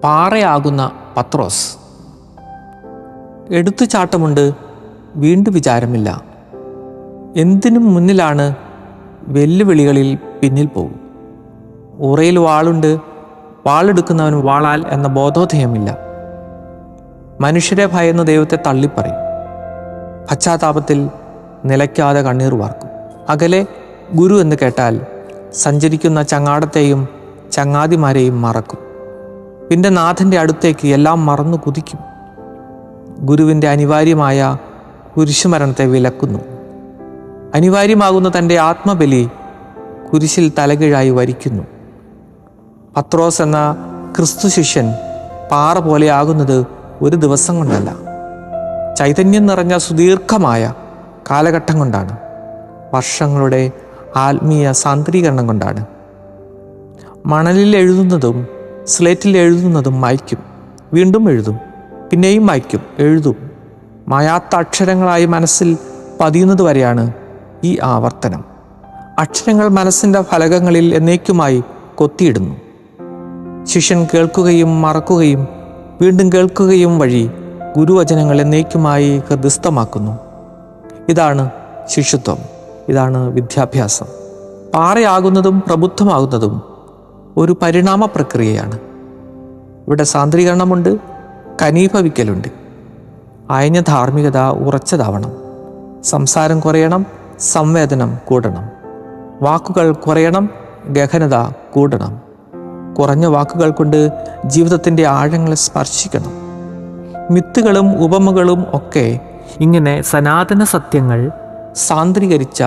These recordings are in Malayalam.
പാറയാകുന്ന പത്രോസ്. എടുത്തുചാട്ടമുണ്ട്, വീണ്ടും വിചാരമില്ല. എന്തിനും മുന്നിലാണ്, വെല്ലുവിളികളിൽ പിന്നിൽ പോകും. ഉറയിൽ വാളുണ്ട്, വാളെടുക്കുന്നവൻ വാളാൽ എന്ന ബോധോദയമില്ല. മനുഷ്യരെ ഭയന്ന് ദൈവത്തെ തള്ളിപ്പറയും. പശ്ചാത്താപത്തിൽ നിലയ്ക്കാതെ കണ്ണീർ വാർക്കും. അകലെ ഗുരു എന്ന് കേട്ടാൽ സഞ്ചരിക്കുന്ന ചങ്ങാടത്തെയും ചങ്ങാതിമാരെയും മറക്കും. പിന്നെ നാഥൻ്റെ അടുത്തേക്ക് എല്ലാം മറന്നു കുതിക്കും. ഗുരുവിൻ്റെ അനിവാര്യമായ കുരിശുമരണത്തെ വിലക്കുന്നു. അനിവാര്യമാകുന്ന തൻ്റെ ആത്മബലി കുരിശിൽ തലകീഴായി വരിക്കുന്നു. പത്രോസ് എന്ന ക്രിസ്തു ശിഷ്യൻ പാറ പോലെയാകുന്നത് ഒരു ദിവസം കൊണ്ടല്ല, ചൈതന്യം നിറഞ്ഞ സുദീർഘമായ കാലഘട്ടം കൊണ്ടാണ്, വർഷങ്ങളുടെ ആത്മീയ സാന്ദ്രീകരണം കൊണ്ടാണ്. മണലിൽ എഴുതുന്നതും സ്ലേറ്റിൽ എഴുതുന്നതും മായ്ക്കും, വീണ്ടും എഴുതും, പിന്നെയും മായ്ക്കും, എഴുതും. മായാത്ത അക്ഷരങ്ങളായി മനസ്സിൽ പതിയുന്നത് വരെയാണ് ഈ ആവർത്തനം. അക്ഷരങ്ങൾ മനസ്സിൻ്റെ ഫലകങ്ങളിൽ എന്നേക്കുമായി കൊത്തിയിടുന്നു. ശിഷ്യൻ കേൾക്കുകയും മറക്കുകയും വീണ്ടും കേൾക്കുകയും വഴി ഗുരുവചനങ്ങൾ എന്നേക്കുമായി ഹൃദയസ്ഥമാക്കുന്നു. ഇതാണ് ശിഷ്യത്വം, ഇതാണ് വിദ്യാഭ്യാസം. പാറയാകുന്നതും പ്രബുദ്ധമാകുന്നതും ഒരു പരിണാമ പ്രക്രിയയാണ്. ഇവിടെ സാന്ദ്രീകരണമുണ്ട്, കനീഭവിക്കലുണ്ട്. അയഞ്ഞ ധാർമ്മികത ഉറച്ചതാവണം. സംസാരം കുറയണം, സംവേദനം കൂടണം. വാക്കുകൾ കുറയണം, ഗഹനത കൂടണം. കുറഞ്ഞ വാക്കുകൾ കൊണ്ട് ജീവിതത്തിൻ്റെ ആഴങ്ങളെ സ്പർശിക്കണം. മിത്തുകളും ഉപമകളും ഒക്കെ ഇങ്ങനെ സനാതന സത്യങ്ങൾ സാന്ദ്രീകരിച്ച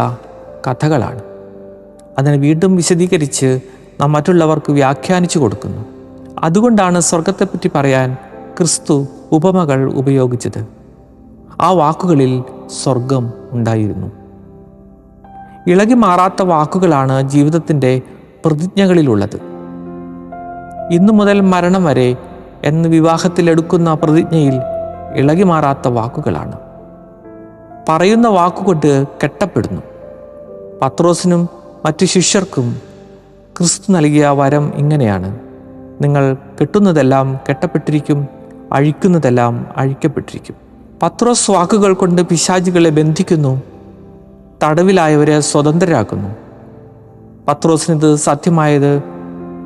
കഥകളാണ്. അതിനെ വീണ്ടും വിശദീകരിച്ച് നാം മറ്റുള്ളവർക്ക് വ്യാഖ്യാനിച്ചു കൊടുക്കുന്നു. അതുകൊണ്ടാണ് സ്വർഗത്തെപ്പറ്റി പറയാൻ ക്രിസ്തു ഉപമകൾ ഉപയോഗിച്ചത്. ആ വാക്കുകളിൽ സ്വർഗം ഉണ്ടായിരുന്നു. ഇളകി മാറാത്ത വാക്കുകളാണ് ജീവിതത്തിൻ്റെ പ്രതിജ്ഞകളിലുള്ളത്. ഇന്നു മുതൽ മരണം വരെ എന്ന് വിവാഹത്തിലെടുക്കുന്ന പ്രതിജ്ഞയിൽ ഇളകി മാറാത്ത വാക്കുകളാണ്. പറയുന്ന വാക്കുകൊണ്ട് കെട്ടപ്പെടുന്നു. പത്രോസിനും മറ്റു ശിഷ്യർക്കും ക്രിസ്തു നൽകിയ വരം ഇങ്ങനെയാണ്: നിങ്ങൾ കെട്ടുന്നതെല്ലാം കെട്ടപ്പെട്ടിരിക്കും, അഴിക്കുന്നതെല്ലാം അഴിക്കപ്പെട്ടിരിക്കും. പത്രോസ് വാക്കുകൾ കൊണ്ട് പിശാചുകളെ ബന്ധിക്കുന്നു, തടവിലായവരെ സ്വതന്ത്രരാക്കുന്നു. പത്രോസിനിത് സത്യമായത്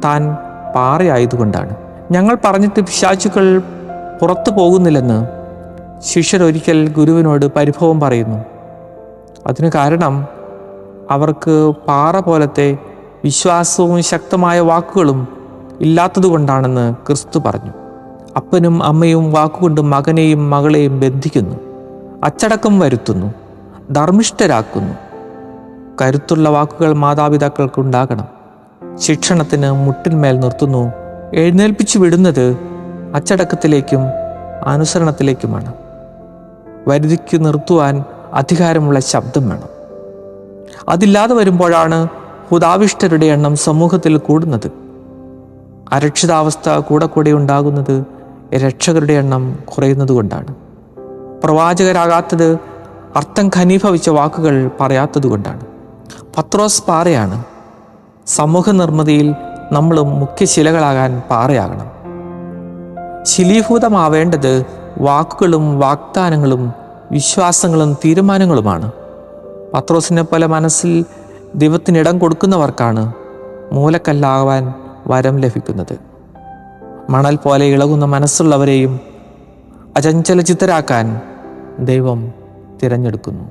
താൻ പാറയായതുകൊണ്ടാണ്. ഞങ്ങൾ പറഞ്ഞിട്ട് പിശാചുകൾ പുറത്തു പോകുന്നില്ലെന്ന് ശിഷ്യരൊരിക്കൽ ഗുരുവിനോട് പരിഭവം പറയുന്നു. അതിന് കാരണം അവർക്ക് പാറ പോലത്തെ വിശ്വാസവും ശക്തമായ വാക്കുകളും ഇല്ലാത്തതുകൊണ്ടാണെന്ന് ക്രിസ്തു പറഞ്ഞു. അപ്പനും അമ്മയും വാക്കുകൊണ്ട് മകനെയും മകളെയും ബന്ധിക്കുന്നു, അച്ചടക്കം വരുത്തുന്നു, ധർമ്മിഷ്ഠരാക്കുന്നു. കരുത്തുള്ള വാക്കുകൾ മാതാപിതാക്കൾക്കുണ്ടാകണം. ശിക്ഷണത്തിന് മുട്ടിന്മേൽ നിർത്തുന്നു, എഴുന്നേൽപ്പിച്ചു വിടുന്നത് അച്ചടക്കത്തിലേക്കും അനുസരണത്തിലേക്കുമാണ്. വരുതിക്ക് നിർത്തുവാൻ അധികാരമുള്ള ശബ്ദം വേണം. അതില്ലാതെ വരുമ്പോഴാണ് ഹുതാവിഷ്ടരുടെ എണ്ണം സമൂഹത്തിൽ കൂടുന്നത്. അരക്ഷിതാവസ്ഥ കൂടെ ഉണ്ടാകുന്നത് രക്ഷകരുടെ എണ്ണം കുറയുന്നത് കൊണ്ടാണ്. പ്രവാചകരാകാത്തത് അർത്ഥം ഘനീഭവിച്ച വാക്കുകൾ പറയാത്തതുകൊണ്ടാണ്. പത്രോസ് പാറയാണ്. സമൂഹ നിർമ്മിതിയിൽ നമ്മളും മുഖ്യശിലകളാകാൻ പാറയാകണം. ശിലീഭൂതമാവേണ്ടത് വാക്കുകളും വാഗ്ദാനങ്ങളും വിശ്വാസങ്ങളും തീരുമാനങ്ങളുമാണ്. പത്രോസിനെ പോലെ മനസ്സിൽ ദൈവത്തിനിടം കൊടുക്കുന്നവർക്കാണ് മൂലക്കല്ലാവാൻ വരം ലഭിക്കുന്നത്. മണൽ പോലെ ഇളകുന്ന മനസ്സുള്ളവരെയും അചഞ്ചലചിത്തരാക്കാൻ ദൈവം തിരഞ്ഞെടുക്കുന്നു.